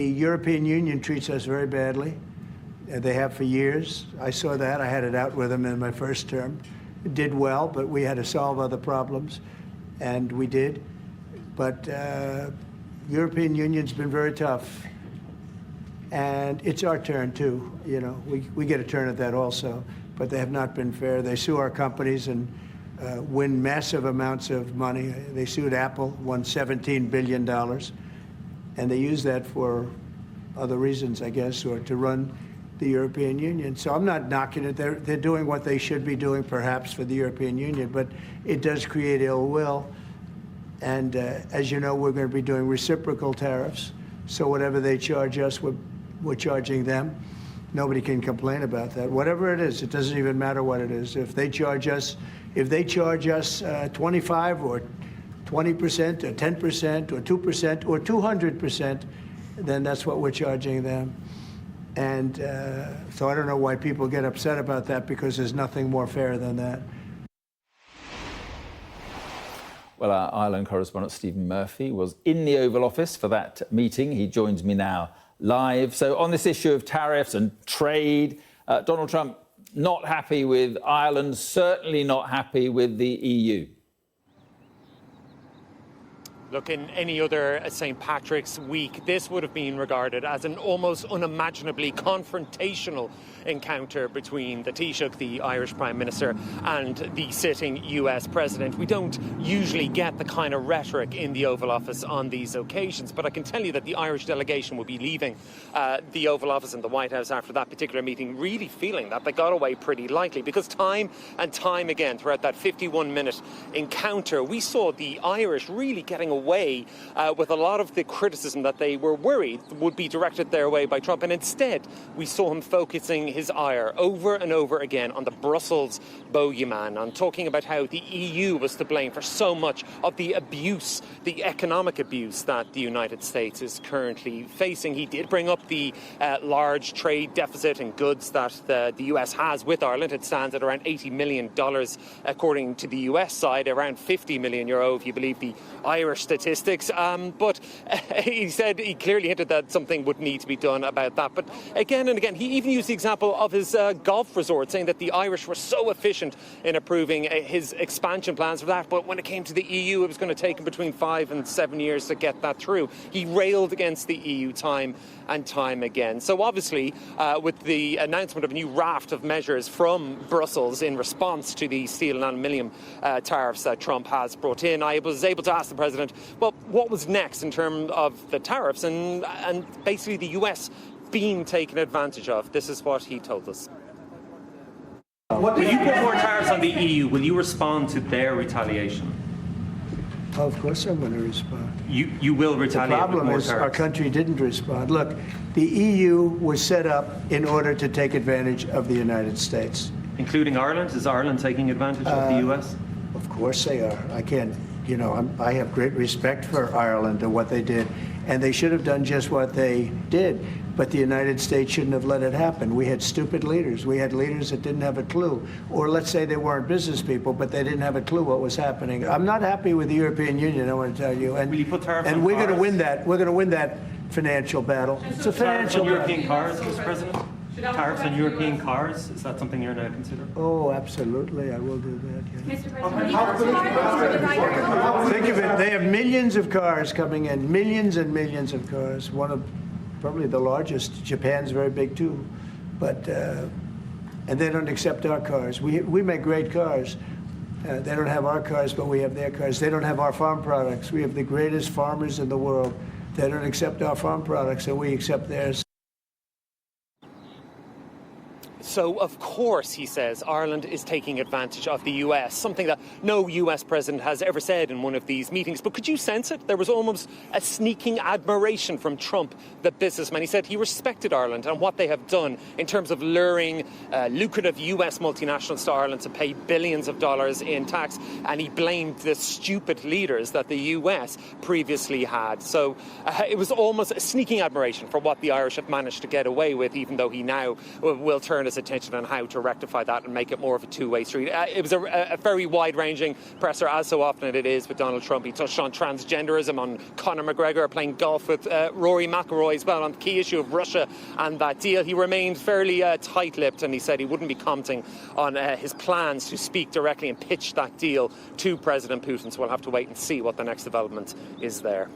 The European Union treats us very badly. They have for years. I saw that. I had it out with them in my first term. It did well, but we had to solve other problems, and we did. But European Union's been very tough, and it's our turn too. You know, we get a turn at that also. But they have not been fair. They sue our companies and win massive amounts of money. They sued Apple, won $17 billion, and they use that for other reasons, I guess, or to run the European Union. So I'm not knocking it. They're doing what they should be doing, perhaps, for the European Union, but it does create ill will. And as you know, we're going to be doing reciprocal tariffs. So whatever they charge us, we're charging them. Nobody can complain about that. Whatever it is, it doesn't even matter what it is. If they charge us 25 or 20% or 10% or 2% or 200%, then that's what we're charging them. And so I don't know why people get upset about that, because there's nothing more fair than that. Well, our Ireland correspondent Stephen Murphy was in the Oval Office for that meeting. He joins me now live. So on this issue of tariffs and trade, Donald Trump not happy with Ireland, certainly not happy with the EU. Look, in any other St. Patrick's week, this would have been regarded as an almost unimaginably confrontational encounter between the Taoiseach, the Irish Prime Minister, and the sitting US President. We don't usually get the kind of rhetoric in the Oval Office on these occasions, but I can tell you that the Irish delegation will be leaving the Oval Office and the White House after that particular meeting really feeling that they got away pretty lightly, because time and time again throughout that 51-minute encounter, we saw the Irish really getting away with a lot of the criticism that they were worried would be directed their way by Trump, and instead we saw him focusing his ire over and over again on the Brussels bogeyman, on talking about how the EU was to blame for so much of the abuse, the economic abuse that the United States is currently facing. He did bring up the large trade deficit in goods that the US has with Ireland. It stands at around $80 million according to the US side, around €50 million if you believe the Irish statistics. But he clearly hinted that something would need to be done about that. But again and again, he even used the example of his golf resort, saying that the Irish were so efficient in approving his expansion plans for that. But when it came to the EU, it was going to take him between 5 and 7 years to get that through. He railed against the EU time and time again. So obviously, with the announcement of a new raft of measures from Brussels in response to the steel and aluminium tariffs that Trump has brought in, I was able to ask the president, well, what was next in terms of the tariffs and basically the US being taken advantage of. This is what he told us. Will you put more tariffs on the EU? Will you respond to their retaliation? Oh, of course I'm going to respond. You will retaliate. The problem is our country didn't respond. Look, the EU was set up in order to take advantage of the United States. Including Ireland? Is Ireland taking advantage of the US? Of course they are. I can't, I have great respect for Ireland and what they did. And they should have done just what they did. But the United States shouldn't have let it happen. We had stupid leaders. We had leaders that didn't have a clue. Or let's say they weren't business people, but they didn't have a clue what was happening. I'm not happy with the European Union, I want to tell you. And, will you put tariffs on we're cars? going to win that. We're going to win that financial battle. It's a financial battle. European cars, Mr. President? Tariffs on European cars? Is that something you're going to consider? Oh, absolutely. I will do that. Yeah. Mr. President, think of it. They have millions of cars coming in. Millions and millions of cars. One of probably the largest. Japan's very big too. But and they don't accept our cars. We make great cars. They don't have our cars, but we have their cars. They don't have our farm products. We have the greatest farmers in the world. They don't accept our farm products, and we accept theirs. So, of course, he says, Ireland is taking advantage of the US, something that no US president has ever said in one of these meetings. But could you sense it? There was almost a sneaking admiration from Trump, the businessman. He said he respected Ireland and what they have done in terms of luring lucrative US multinationals to Ireland to pay billions of dollars in tax. And he blamed the stupid leaders that the US previously had. So it was almost a sneaking admiration for what the Irish have managed to get away with, even though he now will turn his attention on how to rectify that and make it more of a two-way street. It was a very wide-ranging presser, as so often it is with Donald Trump. He touched on transgenderism, on Conor McGregor playing golf with Rory McIlroy as well, on the key issue of Russia and that deal. He remained fairly tight-lipped, and he said he wouldn't be commenting on his plans to speak directly and pitch that deal to President Putin. So we'll have to wait and see what the next development is there.